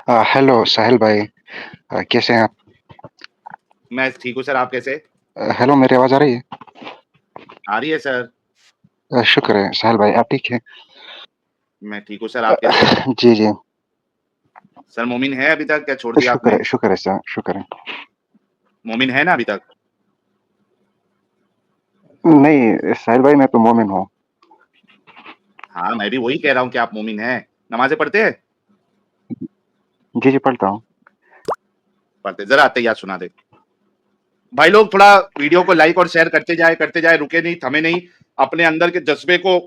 Hello साहिल भाई। कैसे हैं आप? मैं ठीक हूँ सर, आप कैसे? हेलो, मेरी आवाज़ आ रही है? आ रही है सर। शुक्र है साहिल भाई, आप ठीक हैं? मैं ठीक हूँ सर, आप कैसे हैं? जी, जी। सर मोमिन है अभी तक, क्या छोड़ दिया आपने? शुक्र है सर, शुक्र है। मोमिन है ना अभी तक? नहीं साहिल भाई, मैं तो मोमिन हूँ। हाँ, मैं भी वही कह रहा हूँ कि आप मोमिन हैं। नमाज़ें पढ़ते हैं? जी, जी, पढ़ता हूँ। पढ़ते ज़रा तैयार सुना दें। भाई लोग थोड़ा वीडियो को लाइक और शेयर करते जाए, रुके नहीं, थमे नहीं। अपने अंदर के जज़्बे को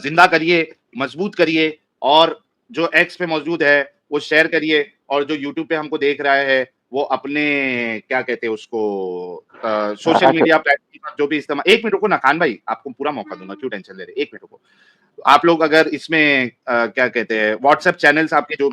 ज़िंदा करिए, मज़बूत करिए और जो एक्स पे मौजूद है, वो शेयर करिए और जो यूट्यूब पे हमको देख रहा है, वो अपने क्या कहते हैं उसको सोशल आप मीडिया प्लेटफ़ॉर्म जो भी इस्तेमा 1 मिनट रुको ना खान भाई, आपको पूरा मौका दूँगा, क्यों टेंशन ले रहे हैं? 1 मिनट रुको। आप लोग अगर इसमें क्या कहते हैं व्हाट्सएप चैनल्स आपके जो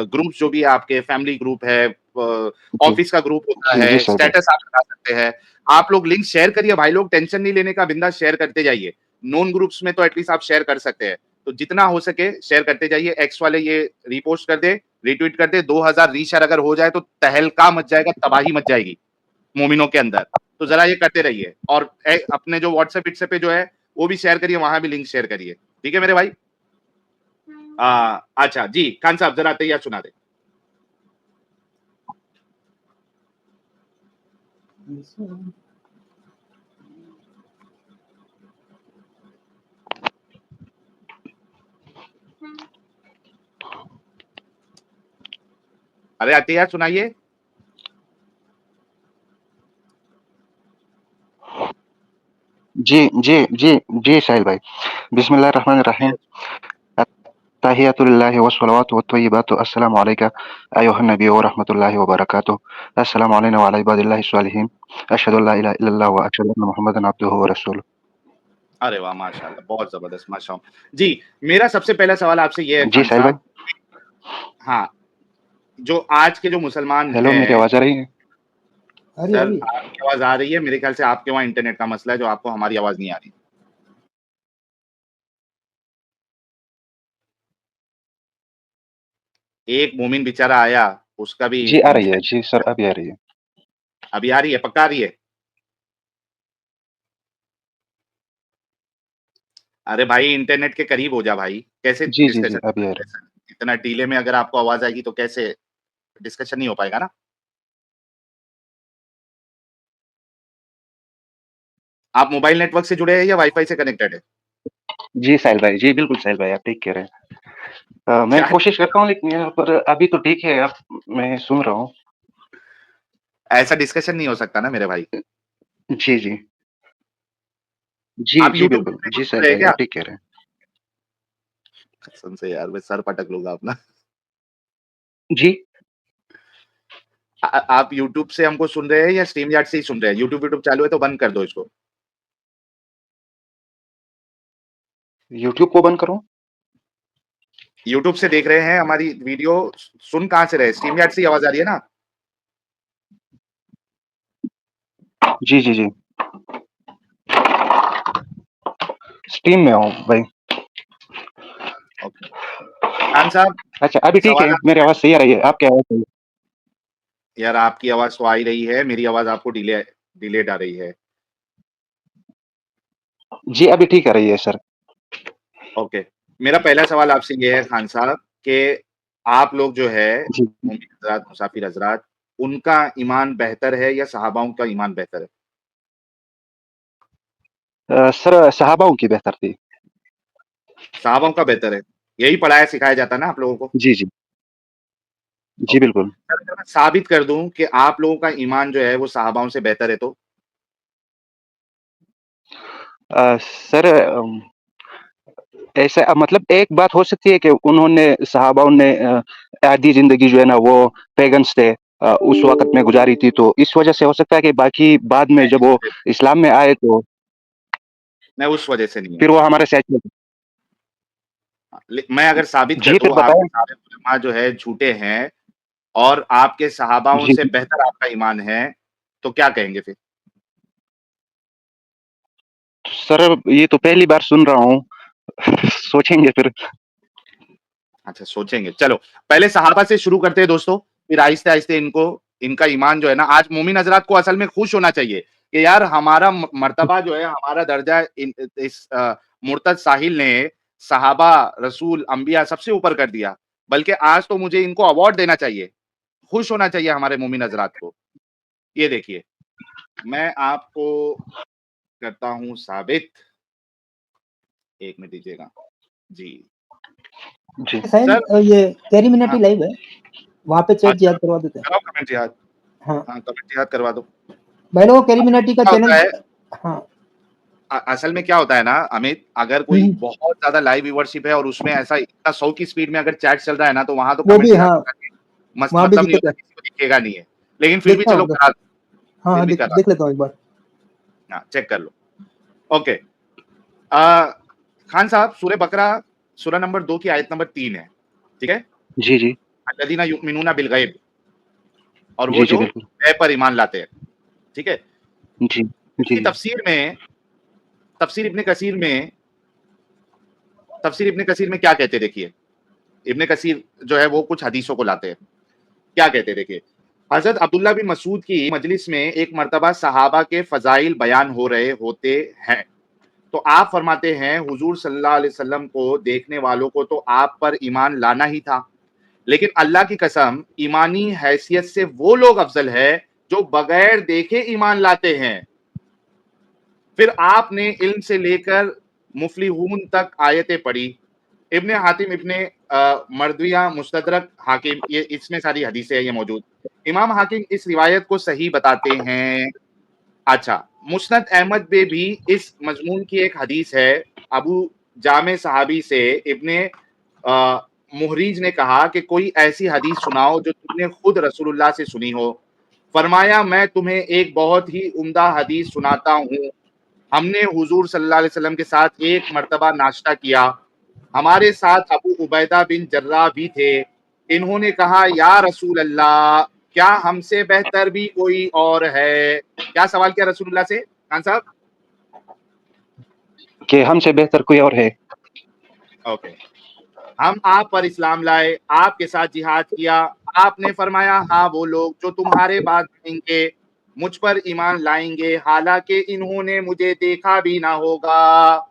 ग्रुप्स जो भी है आपके फैमिली ग्रुप है, जी, ऑफ़िस का ग्रुप होता जी, जी है, साहिल भाई। स्टेटस आप लगा सकते हैं। आप लोग लिंक शेयर करिए भाई लोग, टेंशन नहीं लेने का, बिंदास शेयर करते जाइए। नोन ग्रुप्स में तो एटलीस्ट आप शेयर कर सकते हैं। तो जितना हो सके शेयर करते जाइए। एक्स वाले ये रीपोस्ट कर दे, रीट्वीट कर दे, 2000 रीशेयर अगर हो जाए तो तहलका मच जाएगा, तबाही मच जाएगी मोमिनों के अंदर। तो ज़रा ये करते रहिए और अपने जो व्हाट्सएप पे जो है, वो भी शेयर करिए, वहाँ भी लिंक शेयर करिए। ठीक है मेरे भाई? अच्छा जी, खान साहब ज़रा तैयार सुना दें। अरे तैयार सुनाइए। जी, जी, जी, जी साहिल भाई। बिस्मिल्लाहिर्रहमानिर्रहीम। अत्तहियातु लिल्लाहि वस्सलावातु वत्तय्यिबातु अस्सलामु अलैका अय्युहन नबिय्यु व रहमतुल्लाहि व बरकातुहू। अस्सलामु अलैना व अला इबादिल्लाहि स्वालिहीन। अशहदु अल्ला इलाहा इल्लल्लाह व अशहदु अन्न मुहम्मदन अब्दुहु व रसूलुहु। अरे वाह! माशाअल्लाह, बहुत ज़बरदस्त, माशाअल्लाह। जी, मेरा सबसे पहला सवाल आपसे ये है जी खान साहिल भाई। साहब। हाँ, जो आज के जो मुसलमान हेलो, मेरी हैं आवाज़ आ रही है? सर, आपकी आवाज़ आ रही है, मेरे ख्याल से आपके वहाँ इंटरनेट का मसला है, जो आपको हमारी आवाज़ नहीं आ रही। एक मोमिन बेचारा आया, उसका भी जी, आ रही है। इंटरनेट जी सर, अभी आ रही है। अभी आ रही है, पक्का आ रही है? अरे भाई इंटरनेट के करीब हो जा भाई, कैसे जी, जी, जी, डिस्कशन अभी आ कर रही है। सर? इतना डिले में अगर आपको आवाज़ आएगी तो कैसे डिस्कशन नहीं हो पाएगा ना? आप मोबाइल नेटवर्क से जुड़े हैं या वाईफ़ाई से कनेक्टेड है? जी साहिल भाई, जी बिल्कुल साहिल भाई, आप ठीक कह रहे हैं। मैं क्या कोशिश करता हूँ लेकिन यहाँ पर अभी तो ठीक है, अब मैं सुन रहा हूँ। ऐसा डिस्कशन नहीं हो सकता ना मेरे भाई। जी, जी। जी, आप जी यूट्यूब पे बिल्कुल। मेरे को जी सुन साहिल रहे हैं भाई, क्या? आप ठीक कह रहे हैं। कसम से यार मैं सर पटक लूँगा अपना। जी। आप यूट्यूब से हमको सुन रहे हैं या स्ट्रीमयार्ड से ही सुन रहे हैं? यूट्यूब व्यूट्यूब चालू है तो बंद कर दो इसको। यूट्यूब को बंद करूँ? यूट्यूब से देख रहे हैं हमारी वीडियो, सुन कहाँ से रहे? स्ट्रीमयार्ड से ही आवाज़ आ रही है ना? जी, जी, जी। स्टीम में हूँ भाई। ओके। खान साहब, अच्छा, अभी ठीक सवाल है, मेरी आपसे आवाज़ सही आ रही है, आपकी आवाज़ सही है। यार आपकी आवाज़ तो आ ही रही है, मेरी आवाज़ आपको डिलेड आ रही है। जी, अभी ठीक आ रही है सर। ओके। मेरा पहला सवाल आपसे ये है खान साहब कि आप लोग जो है जी। मोमिन हज़रात, मुसाफिर हज़रात, उनका ईमान बेहतर है या सहाबाओं का ईमान बेहतर है? सर सहाबाओं की बेहतर थी। सहाबाओं का बेहतर है। यही पढ़ाया सिखाया जाता है ना आप लोगों को? जी, जी। जी, ओके। बिल्कुल। सर अगर मैं साबित कर दूँ कि आप लोगों का ईमान जो है वो सहाबाओं से बेहतर है तो? सर ऐसा मतलब एक बात हो सकती है कि उन्होंने सहाबाओं ने आधी ज़िंदगी जो है ना वो पैगन्स थे, उस वक़्त में गुज़ारी थी, तो इस वज़ह से हो सकता है कि बाकी बाद में मैं जब इस वो वजह से इस्लाम में आए तो मैं उस वजह से नहीं हूँ। फिर वो हमारे साथ चले। मैं अगर साबित कर जी, दूँ फिर आपके बताएँ? सारे उलमा जो है झूठे हैं और आपके सहाबाओं जी, से बेहतर आपका ईमान है, तो क्या कहेंगे फिर? सर ये तो पहली बार सुन रहा हूँ। सोचेंगे फिर। अच्छा सोचेंगे। चलो, पहले सहाबा से शुरू करते हैं दोस्तों, फिर आहिस्ते-आहिस्ते इनको इनका ईमान जो है ना, आज मोमिन हज़रात को असल में खुश होना चाहिए कि यार हमारा मर्तबा जो है, हमारा दर्जा इस मुर्तद साहिल ने सहाबा, रसूल, अंबिया सबसे ऊपर कर दिया। बल्कि आज तो मुझे इनको अवार्ड देना चाहिए, खुश होना चाहिए हमारे मोमिन हज़रात को। ये देखिए, मैं आपको करता हूँ साबित, 1 मिनट दीजिएगा। जी। जी। सर साहिल ये कैरीमिनाटी हाँ, लाइव है, वहाँ पे चैट अच्छा, याद करवा देते हैं। कराओ कमेंट याद। हाँ, हाँ, कमेंट याद करवा दो। भाई लोगों कैरीमिनाटी का क्या चैनल होता है हाँ, असल में क्या होता है ना अमित, अगर कोई हुँ, बहुत ज़्यादा लाइव व्यूवरशिप है और उसमें ऐसा इतना 100 की स्पीड में अगर चैट चल रहा है ना, तो वहाँ तो वो कमेंट भी याद हाँ, करना के वहाँ भी मतलब नहीं दिक्कत होता, है। किसी को दिखेगा नहीं है। लेकिन फिर भी देखता चलो हूँ करा दो, हाँ, फिर हाँ, भी देख करा देख लेता हूँ एक बार। दो। हाँ, चेक कर लो। ओके। अ, खान साहब सूरह बकरा सूरा नंबर 2 की आयत नंबर 3 है। ठीक है? जी, जी। अल्लज़ीना युमिनूना बिल गैब और वो जी, जी, जो बिल्कुल। गैब पर ईमान लाते हैं। ठीक है? जी, इसकी जी, तफसीर इब्न कसीर में क्या कहते हैं देखिए। इब्न कसीर जो है वो कुछ हदीसों को लाते हैं। क्या कहते हैं देखिए। हज़रत अब्दुल्ला बिन मसूद की मजलिस में एक मर्तबा सहाबा के फ़ज़ाइल बयान हो रहे होते हैं। तो आप फरमाते हैं हुजूर सल्लल्लाहु अलैहि वसल्लम को देखने वालों को तो आप पर ईमान लाना ही था। लेकिन अल्लाह की कसम ईमानी हैसियत से वो लोग अफ़ज़ल है जो बगैर देखे ईमान लाते हैं। फिर आपने इल्म से लेकर मुफ़्लिहून तक आयतें पढ़ी। इब्ने हातिम इब्ने मरदविया मुस्तदरक हाकिम ये इसमें सारी हदीसें हैं ये मौजूद। इमाम हाकिम इस रिवायत को सही बताते हैं। अच्छा, मुस्नद अहमद में भी इस मज़मून की एक हदीस है। अबू जामे सहाबी से इब्ने मुहरीज ने कहा कि कोई ऐसी हदीस सुनाओ जो तुमने खुद रसूलुल्लाह से सुनी हो। फरमाया मैं तुम्हें एक बहुत ही उम्दा हदीस सुनाता हूँ। हमने हुजूर सल्लल्लाहु अलैहि वसल्लम के साथ एक मर्तबा नाश्ता किया। हमारे साथ अबू उबैदा बिन जर्राह भी थे। इन्होंने कहा या रसूल अल्लाह क्या हमसे बेहतर भी कोई और है? क्या सवाल किया रसूलुल्लाह से खान साहब? कि हमसे बेहतर कोई और है। ओके। हम आप पर इस्लाम लाए, आपके साथ जिहाद किया। आपने फरमाया हाँ वो लोग जो तुम्हारे बाद आएंगे मुझ पर ईमान लाएंगे हालांकि इन्होंने मुझे देखा भी ना होगा।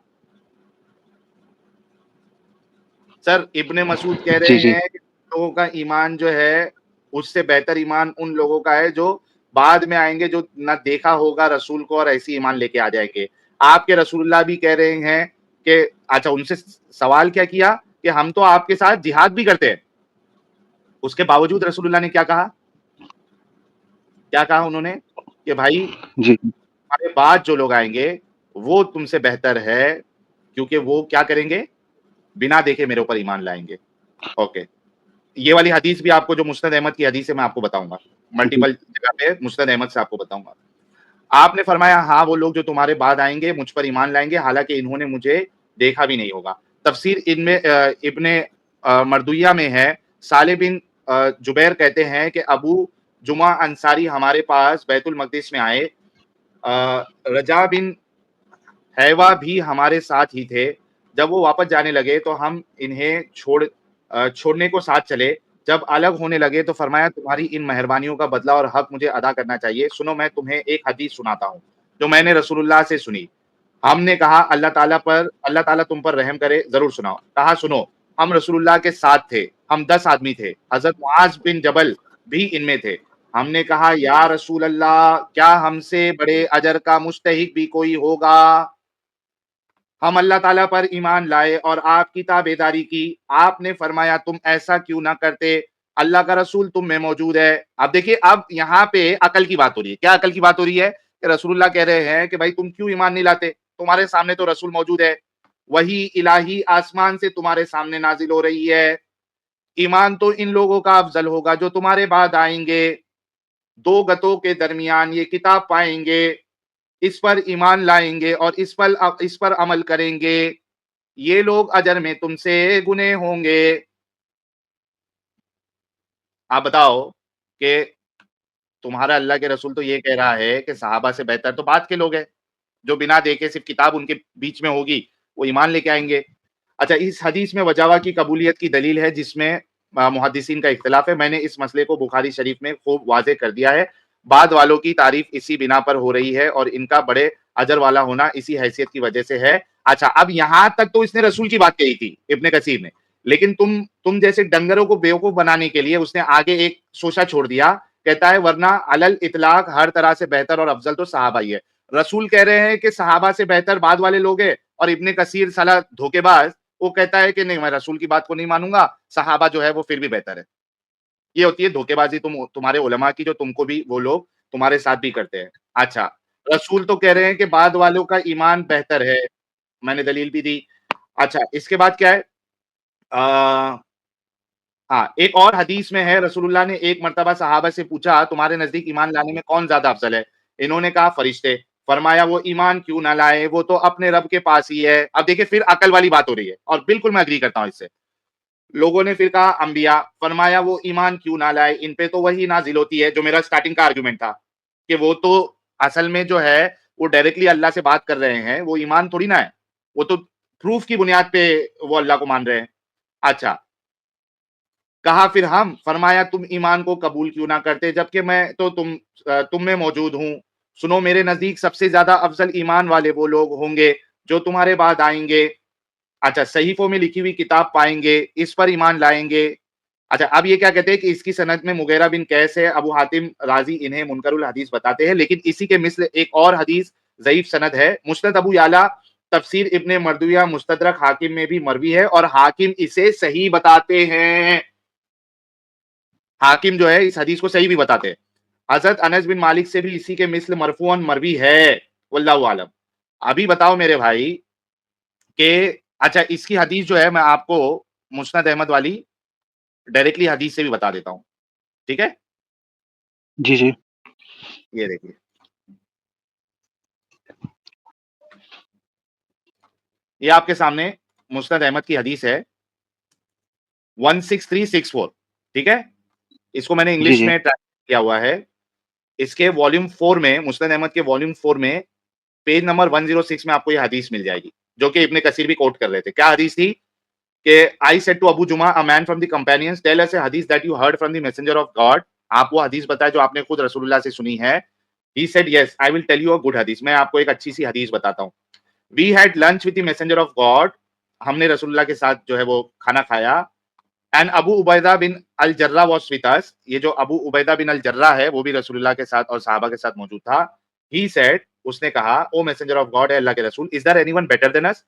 सर इब्ने मसूद कह जी, रहे जी। हैं कि लोगों का ईमान जो है उससे बेहतर ईमान उन लोगों का है जो बाद में आएंगे जो ना देखा होगा रसूल को और ऐसी ईमान लेके आ जाएंगे। आपके रसूलुल्लाह भी कह रहे हैं कि अच्छा उनसे सवाल क्या किया कि हम तो आपके साथ जिहाद भी करते हैं। उसके बावजूद रसूलुल्लाह ने क्या कहा? क्या कहा उन्होंने? कि भाई जी, हमारे बाद जो लोग आएँगे वो तुमसे बेहतर है क्योंकि वो क्या करेंगे? बिना देखे मेरे ऊपर ईमान लाएँगे। ओके। ये वाली हदीस भी आपको जो मुस्नद अहमद की हदीस है मैं आपको बताऊँगा। जी, मल्टीपल जगह पे मुस्नद अहमद से आपको बताऊँगा। आपने फरमाया हाँ, वो लोग जो तुम्हारे बाद आएँगे मुझ पर ईमान लाएँगे हालाँकि इन्होंने मुझे देखा भी नहीं होगा। तफ़सीर इनमें इब्ने मरदुइया में है साले बिन जुबैर कहते हैं कि अबू जुमा अंसारी हमारे पास बैतुल मक़दिस में आए। रजा बिन हैवा भी हमारे साथ ही थे। जब वो वापस जाने लगे तो हम इन्हें छोड़ने को साथ चले। जब अलग होने लगे तो फरमाया तुम्हारी इन मेहरबानियों का बदला और हक मुझे अदा करना चाहिए। सुनो मैं तुम्हें एक हदीस सुनाता हूँ, जो मैंने रसूलुल्लाह से सुनी। हमने कहा अल्लाह ताला तुम पर रहम करे, ज़रूर सुनाओ। कहा सुनो, हम रसूलुल्लाह के साथ थे, हम 10 आदमी थे। हज़रत मुआज़ बिन जबल भी इनमें थे। हमने कहा या रसूल अल्लाह क्या हमसे बड़े अजर का मुस्तहिक भी कोई होगा? हम अल्लाह ताला पर ईमान लाए और आपकी ताबेदारी की। आपने फरमाया तुम ऐसा क्यों ना करते? अल्लाह का रसूल तुम में मौजूद है। अब देखिए अब यहाँ पे अकल की बात हो रही है। क्या अकल की बात हो रही है? कि रसूलुल्लाह कह रहे हैं कि भाई तुम क्यों ईमान नहीं लाते? तुम्हारे सामने तो रसूल मौजूद है। वही इलाही आसमान से तुम्हारे सामने नाजिल हो रही है। ईमान तो इन लोगों का अफजल होगा जो तुम्हारे बाद आएंगे। दो गतों के दरमियान ये किताब पाएंगे। इस पर ईमान लाएंगे और इस पर अमल करेंगे। ये लोग अजर में तुमसे गुने होंगे। आप बताओ कि तुम्हारा अल्लाह के रसूल तो ये कह रहा है कि सहाबा से बेहतर तो बाद के लोग हैं, जो बिना देखे सिर्फ किताब उनके बीच में होगी, वो ईमान लेके आएँगे। अच्छा, इस हदीस में वजावा की कबूलियत की दलील है जिसमें मुहद्दिसीन का इख्तिलाफ है। मैंने इस मसले को बुखारी शरीफ में खूब वाज़ेह कर दिया है। बाद वालों की तारीफ इसी बिना पर हो रही है और इनका बड़े अजर वाला होना इसी हैसियत की वजह से है। अच्छा, अब यहाँ तक तो इसने रसूल की बात कही थी इब्न कसीर ने, लेकिन तुम जैसे डंगरों को बेवकूफ बनाने के लिए उसने आगे एक शोशा छोड़ दिया। कहता है वरना अलल इतलाक हर तरह से बेहतर और अफजल तो सहाबा ही है। रसूल कह रहे हैं कि सहाबा से बेहतर बाद वाले लोग हैं, और इब्न कसीर साला धोखेबाज वो कहता है कि नहीं, मैं रसूल की बात को नहीं मानूंगा, सहाबा जो है वो फिर भी बेहतर है। ये होती है धोखेबाजी तुम्हारे उलमा की, जो तुमको भी वो लोग तुम्हारे साथ भी करते हैं। अच्छा, रसूल तो कह रहे हैं कि बाद वालों का ईमान बेहतर है, मैंने दलील भी दी। अच्छा, इसके बाद क्या है? हाँ, एक और हदीस में है, रसूलुल्लाह ने एक मर्तबा सहाबा से पूछा, तुम्हारे नजदीक ईमान लाने में कौन ज्यादा अफजल है? इन्होंने कहा फरिश्ते। फरमाया वो ईमान क्यों ना लाए, वो तो अपने रब के पास ही है। अब देखिए फिर अकल वाली बात हो रही है, और बिल्कुल मैं एग्री करता हूं इससे। लोगों ने फिर कहा अंबिया। फरमाया वो ईमान क्यों ना लाए, इन पे तो वही नाजिल होती है, जो मेरा स्टार्टिंग का आर्गुमेंट था कि वो तो असल में जो है वो डायरेक्टली अल्लाह से बात कर रहे हैं, वो ईमान थोड़ी ना है, वो तो प्रूफ की बुनियाद पे वो अल्लाह को मान रहे हैं। अच्छा, कहा फिर हम। फरमाया तुम ईमान को कबूल क्यों ना करते, जबकि मैं तो तुम में मौजूद हूं। सुनो, मेरे नजदीक सबसे ज्यादा अफजल ईमान वाले वो लोग होंगे जो तुम्हारे बाद आएंगे। अच्छा, सहीफों में लिखी हुई किताब पाएंगे, इस पर ईमान लाएंगे। अच्छा, अब ये क्या कहते हैं कि इसकी सनद में मुगैरा बिन कैस है, अबू हातिम राजी इन्हें मुनकरुल हदीस बताते हैं, लेकिन इसी के मिस्ल एक और हदीस ज़ईफ सनद है। मुस्नद अबू याला, तफसीर इब्ने मर्दुया, मुस्तदरक हाकिम में भी मरवी है, और हाकिम इसे सही बताते हैं। हाकिम जो है इस हदीस को सही भी बताते हैं। हजरत अनस बिन मालिक से भी इसी के मिस्ल मरफूअन मरवी है। वल्लाहु आलम। अभी बताओ मेरे भाई कि अच्छा, इसकी हदीस जो है मैं आपको मुस्नद अहमद वाली डायरेक्टली हदीस से भी बता देता हूँ। ठीक है? जी, जी। ये देखिए। ये आपके सामने मुस्नद अहमद की हदीस है 16364। ठीक है? इसको मैंने जी, इंग्लिश जी। में ट्रांसलेट किया हुआ है। इसके वॉल्यूम 4 में, मुस्नद अहमद के वॉल्यूम 4 में पेज नंबर 106 में आपको ये हदीस मिल जाएगी, जो कि इब्न कसीर भी कोट कर रहे थे। क्या हदीस थी? कि I said to Abu Juma, a man from the companions, tell us a hadith that you heard from the messenger of God. आप वो हदीस बताएं जो आपने खुद रसूलुल्लाह से सुनी है। He said yes, I will tell you a good हदीस। मैं आपको एक अच्छी सी हदीस बताता हूँ। We had lunch with the messenger of God. हमने रसूलुल्लाह के साथ जो है वो खाना खाया। And Abu Ubaidah bin al Jarrah was with us. ये जो अबू उबैदा बिन अल जर्रा है वो भी रसूलुल्लाह के साथ और सहाबा के साथ मौजूद था। ही सेड, उसने कहा, ओ मैसेंजर ऑफ गॉड, अल्लाह के रसूल, is there anyone better than us?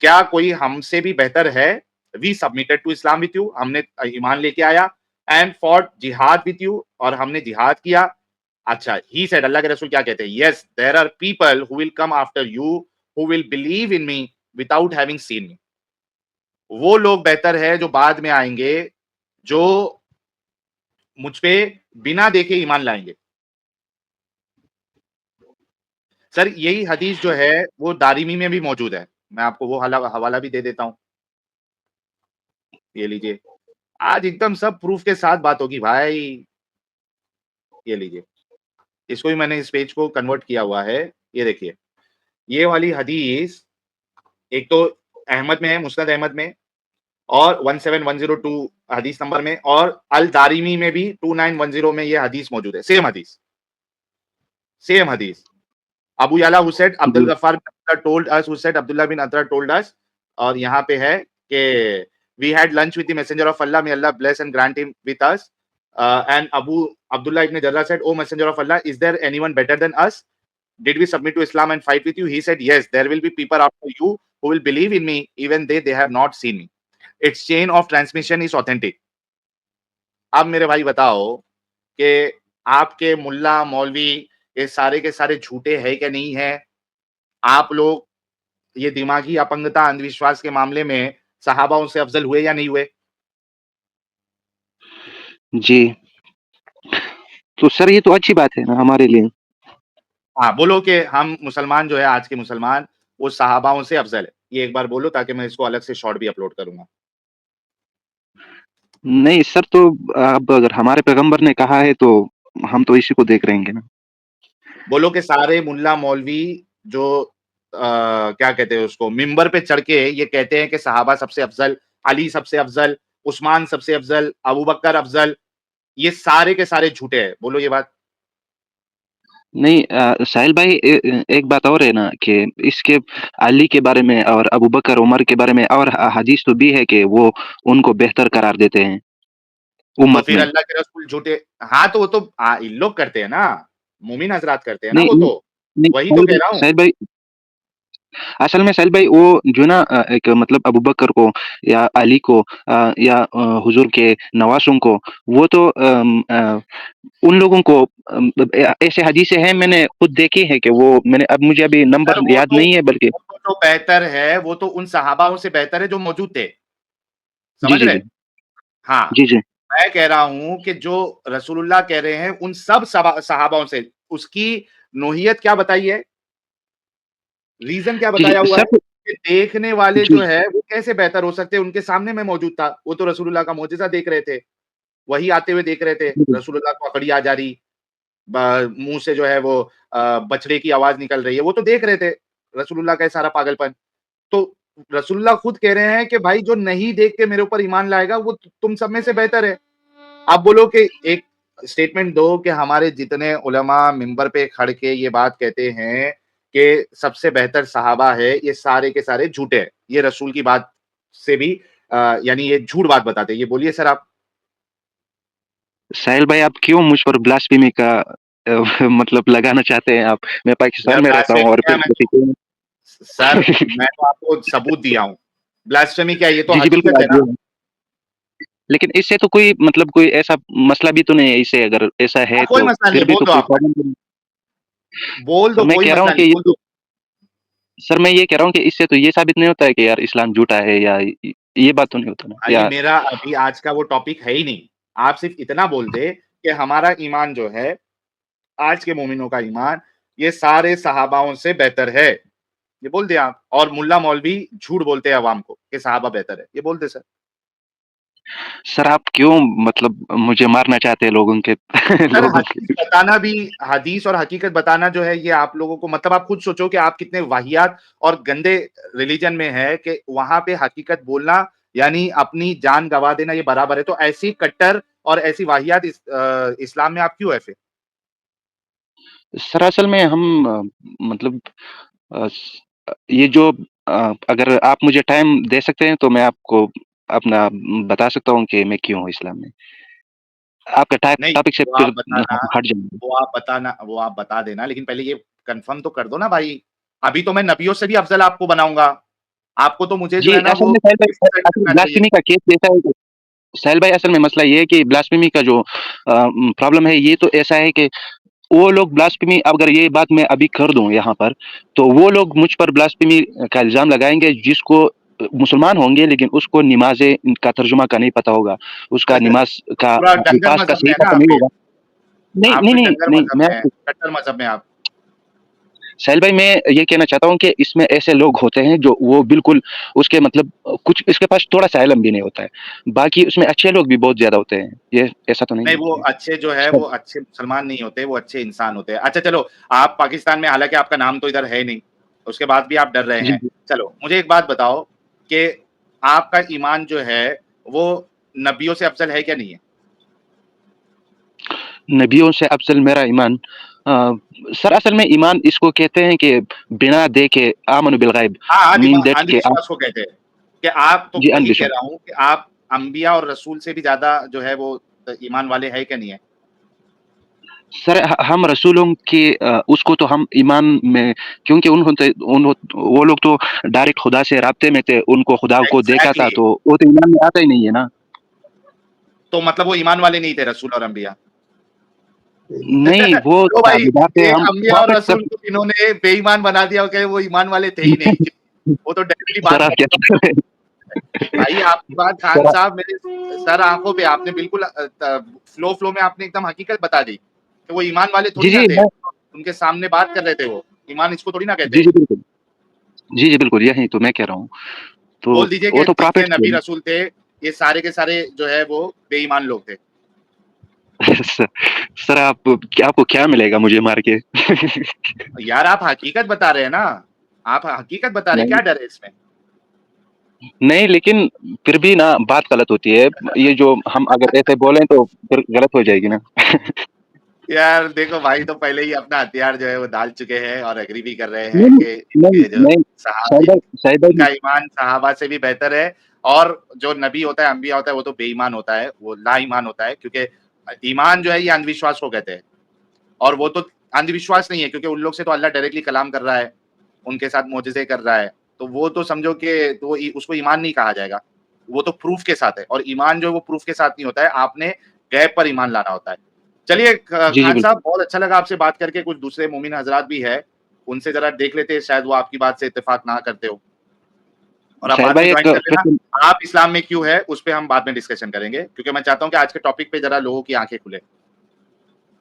क्या कोई हमसे भी बेहतर है? We submitted to Islam with you, हमने ईमान लेके आया। And fought jihad with you, और हमने जिहाद किया। अच्छा, ही सेड, अल्लाह के रसूल क्या कहते हैं? Yes, there are people who will come after you who will believe in me without having seen me. वो लोग बेहतर है जो बाद में आएंगे, जो मुझ पे बिना देखे ईमान लाएंगे। सर, यही हदीस जो है वो दारिमी में भी मौजूद है। मैं आपको वो हवाला भी दे देता हूँ। ये लीजिए। आज एकदम सब प्रूफ के साथ बात होगी भाई। ये लीजिए। इसको भी मैंने इस पेज को कन्वर्ट किया हुआ है। ये देखिए। ये वाली हदीस एक तो अहमद में है, मुस्नद अहमद में, और 17102 हदीस नंबर में, और अल दारिमी में भी 2910 में ये हदीस मौजूद है। सेम हदीस, same hadith. Abu Yala who said Abdul जी। Ghaffar bin Abdullah told us, who said Abdullah bin Atra told us. और यहाँ पे है कि we had lunch with the messenger of Allah, may Allah bless and grant him with us. And Abdullah ibn Jarra said, O messenger of Allah, is there anyone better than us? Did we submit to Islam and fight with you? He said, yes, there will be people after you who will believe in me, even they have not seen me. Its chain of transmission is authentic. अब मेरे भाई बताओ कि आपके मुल्ला मौलवी ये सारे के सारे झूठे हैं क्या नहीं है? आप लोग ये दिमागी अपंगता अंधविश्वास के मामले में सहाबाओं से अफजल हुए या नहीं हुए? जी। तो सर ये तो अच्छी बात है ना हमारे लिए। हाँ, बोलो कि हम मुसलमान जो है, आज के मुसलमान वो सहाबाओं से अफजल है। ये एक बार बोलो, ताकि मैं इसको अलग से शॉर्ट भी अपलोड करूंगा। नहीं सर, तो अब अगर हमारे पैगंबर ने कहा है तो हम तो इसी को देख रहेंगे ना। बोलो कि सारे मुल्ला मौलवी जो क्या कहते हैं उसको, मिंबर पे चढ़ के ये कहते हैं कि सहाबा सबसे अफजल, अली सबसे अफजल, उस्मान सबसे अफजल, अबू बकर अफजल, ये सारे के सारे झूठे हैं। बोलो ये बात। नहीं साहिल भाई एक बात और है ना कि इसके अली के बारे में और अबू बकर उमर के बारे में और हदीस तो भी है कि वो उनको बेहतर करार देते हैं तो उम्मत फिर में। अल्लाह के रसूल झूठे। हाँ, तो वो तो इन लोग करते हैं ना, मोमिन हज़रात करते हैं ना नहीं वो नहीं तो। नहीं वही तो कह रहा हूँ। साहिल भाई असल में साहिल भाई वो जो ना एक मतलब अबू बकर को या अली को या हुजूर के नवासों को वो तो उन लोगों को ऐसे हदीसें हैं मैंने खुद देखी है कि वो मैंने अब मुझे अभी सर नंबर याद नहीं है बल्कि वो तो जो बेहतर है, वो तो उन सहाबाओं से बेहतर है जो मौजूद थे। जी समझ जी रहे? जी हाँ, जी जी मैं कह रहा हूँ कि जो रसूलुल्लाह कह रहे हैं उन सब सहाबाओं से, उसकी नोहियत क्या बताई है? रीज़न क्या जी बताया हुआ है? सब कि देखने वाले जो जी है वो कैसे बेहतर हो सकते हैं? उनके सामने मैं मौजूद था। वो तो रसूलुल्लाह का मौजिज़ा देख रहे थे। वही आते हुए देख रहे थे। जी रसूलुल्लाह को अकड़ी आ जा रही, मुँह से जो है वो बछड़े की आवाज़ निकल रही है। वो तो देख रहे थे रसूलुल्लाह का ये सारा पागलपन। तो रसूलुल्लाह खुद कह रहे हैं कि भाई जो नहीं देख के मेरे ऊपर ईमान लाएगा वो तुम सब में से बेहतर है। आप बोलो कि एक स्टेटमेंट दो कि हमारे जितने उलमा मिंबर पे खड़ के ये बात कहते हैं कि सबसे बेहतर सहाबा है, ये सारे के सारे झूठे हैं। ये रसूल की बात से भी यानी ये झूठ बात बताते हैं। ये बोलिए सर आप। साहिल भाई आप क्यों मुझ पर ब्लास्फेमी का मतलब लगाना चाहते हैं आप? मैं यार पाकिस्तान में रहता हूँ ब्लास्फेमी और क्या है, फिर मैं किसी को सर मैं तो आपको सबूत दिया हूँ। ब्लास्फेमी क्या है? ये तो जी जी बिल्कुल हकीकत है आप ना। लेकिन इससे तो कोई मतलब कोई ऐसा मसला भी तो नहीं है इससे अगर ऐसा है कोई तो मसला नहीं फिर है, भी बोल तो दो कोई आप। प्रॉब्लम तो नहीं। बोल सर दो, मैं कोई कह रहा हूँ मसला कि नहीं, ये बोल तो दो। सर मैं ये कह रहा हूँ कि इससे तो ये साबित नहीं होता है कि यार इस्लाम झूठा है या ये बात तो नहीं होता ना ये या मेरा अभी आज का वो टॉपिक है ही नहीं। आप सिर्फ इतना बोल दे कि हमारा ईमान जो है, आज के मोमिनों का ईमान, ये सारे सहाबाओं से बेहतर है। ये बोल दिया आप। और मुल्ला मौलवी झूठ बोलते हैं अवाम को कि सहाबा बेहतर है। ये बोल दे सर। सर आप क्यों मतलब मुझे मारना चाहते हैं लोगों के सर लोगों हदीस के बताना भी, हदीस और हकीकत बताना जो है ये आप लोगों को, मतलब आप खुद सोचो कि आप कितने वाहियात और गंदे रिलीजन में है कि वहां पे हकीकत बोलना यानी अपनी जान गवा देना ये बराबर है। तो ऐसी कट्टर और ऐसी वाहियात इस्लाम में आप क्यों है फिर? सर असल में हम मतलब ये जो अगर आप मुझे टाइम दे सकते हैं तो मैं आपको अपना बता सकता हूँ कि मैं क्यों हूँ इस्लाम में। आपका नहीं, टॉपिक से वो फिर आप बताना, हट जाएँगे। वो आप बता देना, लेकिन पहले ये कंफर्म तो कर दो ना भाई। अभी तो मैं नबियों से भी अफ़ज़ल आपको बनाऊँगा। आपको तो मुझे जो जी, है ना असल वो में साहिल गिफ्ट भाई सेंड असल करना चाहिए। ब्लास्फेमी का केस ऐसा है कि साहिल भाई असल में मसला ये है कि ब्लास्फेमी का जो प्रॉब्लम है ये तो ऐसा है कि वो लोग ब्लास्फेमी अगर ये बात मैं अभी कर दूँ यहाँ पर, तो वो लोग मुझ पर ब्लास्फेमी का इल्ज़ाम लगाएँगे जिसको मुसलमान होंगे लेकिन उसको नमाज़ें का तर्जुमा का नहीं पता होगा, उसका नमाज़ का पूरा डंगर अल्फाज़ का मज़हब में सही है ना पता आप नहीं फिर। होगा। नहीं, आप नहीं, फिर नहीं, डंगर नहीं, मज़हब मैं में हैं, आपको कट्टर मज़हब में आप। साहिल भाई मैं ये कहना चाहता हूँ कि इसमें ऐसे लोग होते हैं जो वो बिल्कुल उसके मतलब कुछ इसके पास थोड़ा-सा इल्म भी नहीं होता है। बाकी उसमें अच्छे लोग भी बहुत ज़्यादा होते हैं। ये ऐसा तो नहीं नहीं, है वो कि अच्छे जो है वो सब अच्छे मुसलमान नहीं होते, वो अच्छे इंसान होते हैं। अच्छा चलो, आप पाकिस्तान में, हालाँकि आपका नाम तो इधर है नहीं, उसके बाद भी आप डर रहे जी, हैं। जी। चलो, मुझे एक बात बताओ कि आपका ईमान जो है वो नबियों से अफ़ज़ल है क्या नहीं है? नबियों से अफ़ज़ल मेरा ईमान सर असल में ईमान इसको कहते हैं कि बिना देखे आमन बिल गैब हाँ, मीन दैट कि आप अंधविश्वास को कहते हैं, कि आप तो जी, वही कह अंधविश्वास। रहा हूँ कि आप अम्बिया और रसूल से भी ज़्यादा जो है वो ईमान वाले हैं क्या नहीं है? सर हम रसूलों के उसको तो हम ईमान में क्योंकि उन्होंने उन वो लोग तो डायरेक्ट खुदा से राब्ते में थे, उनको खुदा को देखा था एग्ज़ैक्टली। तो वो तो ईमान में आता ही नहीं है ना। तो मतलब वो ईमान वाले नहीं थे रसूल और अम्बिया। नहीं, वो लो भाई, ताबेदार थे एक हम अम्बिया और प्रॉफ़ेट रसूल सब को इन्होंने बेईमान बना दिया कि वो ईमान वाले थे ही नहीं। वो तो डायरेक्टली सर बात आप कर क्या दी। कर रहे हैं? भाई आपकी बात खान सर साहब मेरे सर आँखों पे आपने बिल्कुल फ्लो में आपने एकदम हकीकत बता दी, कि वो ईमान वाले जी, थोड़ी ना जी, थे। मैं उनके सामने बात कर रहे थे वो। ईमान इसको थोड़ी ना कहते जी, हैं। जी, बिल्कुल। जी, जी, बिल्कुल, यही तो मैं कह रहा हूँ। तो बोल दीजिए कि वो तो जितने प्रॉफ़ेट थे नबी ना। रसूल थे, ये सारे के सारे जो है वो बेईमान लोग थे। सर सर आप क्या आपको क्या मिलेगा मुझे मार के? यार आप हकीकत बता रहे हैं ना। आप हकीकत बता रहे हैं, नहीं, क्या डर है इसमें? नहीं, लेकिन फिर भी ना बात गलत होती है। ये जो हम अगर ऐसे बोलें तो फिर गलत हो जाएगी ना। यार देखो भाई तो पहले ही अपना हथियार जो है वो डाल चुके हैं और एग्री भी कर रहे हैं नहीं, कि नहीं, ये जो नहीं, सहाबी शाहिद भाई इनका ईमान सहाबा से भी बेहतर है और जो नबी होता है, अंबिया होता है, वो तो बेईमान होता है, वो लाईमान होता है क्योंकि ईमान जो है ये अंधविश्वास को कहते हैं और वो तो अंधविश्वास नहीं है क्योंकि उन लोग से तो अल्लाह डायरेक्टली कलाम कर रहा है, उनके साथ मोजिज़े कर रहा है, तो वो तो समझो कि तो उसको ईमान नहीं कहा जाएगा, वो तो प्रूफ के साथ है और ईमान जो है वो प्रूफ के साथ नहीं होता है, आपने गैब पर ईमान लाना होता है। चलिए जी, खान बिल्कुल। साहब बहुत अच्छा लगा आपसे बात करके, कुछ दूसरे मोमिन हज़रात भी हैं, उनसे ज़रा देख लेते हैं शायद वो आपकी बात से इत्तेफ़ाक ना करते हो। और आप शाहिद बाद में भाई एक जॉइन कर लेना, क्वेश्चन। आप इस्लाम में क्यों है, उस पे हम बाद में डिस्कशन करेंगे क्योंकि मैं चाहता हूँ कि आज के टॉपिक पे ज़रा लोगों की आँखें खुले।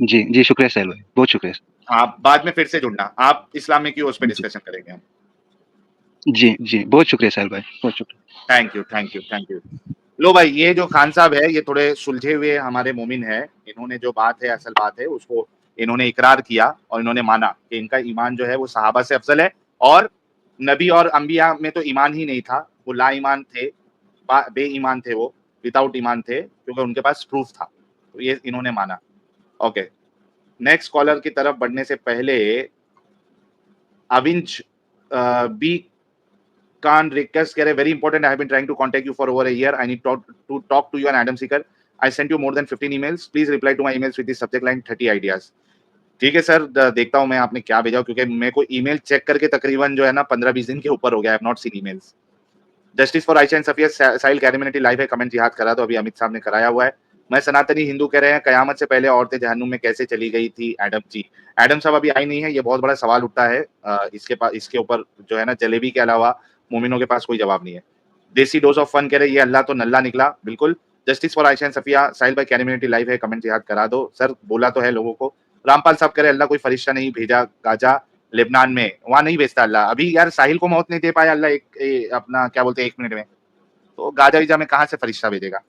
जी, जी, शुक्रिया साहिल भाई, बहुत शुक्रिया। आप बाद में फिर से जुड़ना, आप इस्लाम में क्यों उस पे जी, डिस्कशन करेंगे हम। जी, जी, बहुत शुक्रिया साहिल भाई, बहुत शुक्रिया। Thank you, thank you, thank you. लो भाई ये जो खान साहब है, ये थोड़े सुलझे हुए हमारे मोमिन हैं, इन्होंने जो बात है, असल बात है, उसको इन्होंने इकरार किया और इन्होंने माना कि इनका ईमान जो है वो सहाबा से अफ़ज़ल है और नबी और अंबिया में तो ईमान ही नहीं था, वो लाईमान थे, बेईमान थे वो, विदाउट ईमान थे क्योंकि उनके पास प्रूफ था। तो ये इन्होंने माना। ओके, नेक्स्ट कॉलर की तरफ बढ़ने से पहले अविंच बी Khan request कह रहे very important. I have been trying to contact you for over a year. I need to talk to you and Adam Seeker. I sent you more than 15 emails. Please reply to my emails with the subject line 30 ideas. ठीक है sir, देखता हूँ मैं आपने क्या भेजा क्योंकि मेरे को ईमेल चेक करके तकरीबन जो है ना 15-20 दिन के ऊपर हो गया। I have not seen emails. Justice for Ayesha and Safia Sahil कैरिमिनिटी लाइव है, कमेंट जिहाद करा दो, अभी अमित साहब ने कराया हुआ है। मैं सनातनी हिंदू कह रहे हैं कयामत से पहले औरतें जहन्नुम में कैसे चली गई थी एडम जी। एडम साहब अभी आई नहीं है, ये बहुत बड़ा सवाल उठता है। इसके ऊपर जो है ना जलेबी के अलावा मोमिनों के पास कोई जवाब नहीं है। देसी डोज ऑफ फन कह रहे हैं ये अल्लाह तो नल्ला निकला, बिल्कुल। Justice for Ayesha and Safia Sahil भाई कैरिमिनिटी लाइव है, कमेंट जिहाद करा दो। सर बोला तो है लोगों को। रामपाल साहब कह रहे अल्लाह कोई फरिश्ता नहीं भेजा गाजा लेबनान में, वहाँ नहीं भेजता अल्लाह। अभी यार साहिल को मौत नहीं दे पाया अल्लाह अपना क्या बोलते हैं 1 मिनट में। तो गाजा-वीजा में कहाँ से फरिश्ता भेजेगा?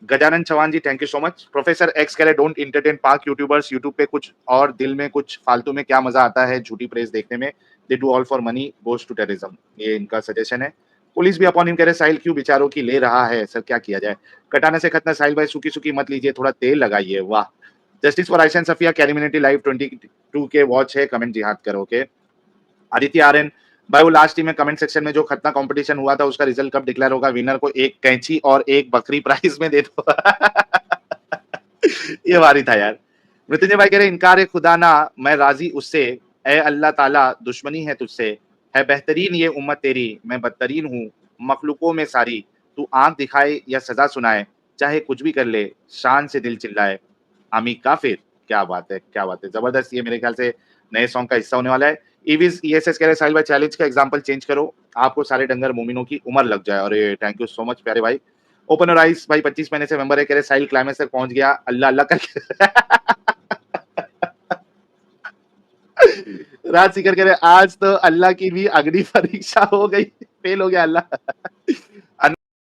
Gajanan Chauhan ji thank you so much. Professor X कह रहे don't entertain Pak YouTubers, YouTube पे कुछ और दिल में कुछ फालतू में क्या मजा आता है झूठी प्रेस देखने में। They do all for money goes to terrorism. ये इनका सजेशन है। पुलिस भी अपॉन हिम कह रहे साहिल क्यों बेचारों की ले रहा है, सर क्या किया जाए? कटाने से खतना साहिल भाई सूखी-सूखी मत लीजिए, थोड़ा तेल लगाइए, वाह! Justice for Ayesha and Safia कैरिमिनिटी लाइव 22 के वॉच है, कमेंट जिहाद करो, ओके? आदित्य आर्यन भाई वो लास्ट टीम में कमेंट सेक्शन में जो खतना कंपटीशन हुआ था उसका रिजल्ट कब डिक्लेयर होगा? विनर को एक कैंची और एक बकरी प्राइज में दे दो। ये भारी था यार। मृत्युंजय भाई कह रहे इनकार खुदा ना मैं राजी उससे, ए अल्लाह ताला दुश्मनी है तुझसे, है बेहतरीन ये उम्मत तेरी, मैं बदतरीन हूँ मखलूकों में सारी, तू आंख दिखाए या सजा सुनाए, चाहे कुछ भी कर ले, शान से दिल चिल्लाए, आमी काफिर। क्या बात है, क्या बात है, जबरदस्त। ये मेरे ख्याल से नए सॉन्ग का हिस्सा होने वाला है। ईवीज ईएसएस कह रहे साहिल भाई चैलेंज का एग्जांपल चेंज करो, आपको सारे डंगर मोमिनों की उम्र लग जाए। अरे थैंक यू सो मच प्यारे भाई। ओपन और आइस भाई 25 महीने से मेंबर है, कह रहे साहिल क्लाइमेक्स तक पहुंच गया, अल्लाह अल्लाह करके। राज सीकर कह रहे आज तो अल्लाह की भी अग्नि परीक्षा हो गई, फेल हो गया अल्लाह।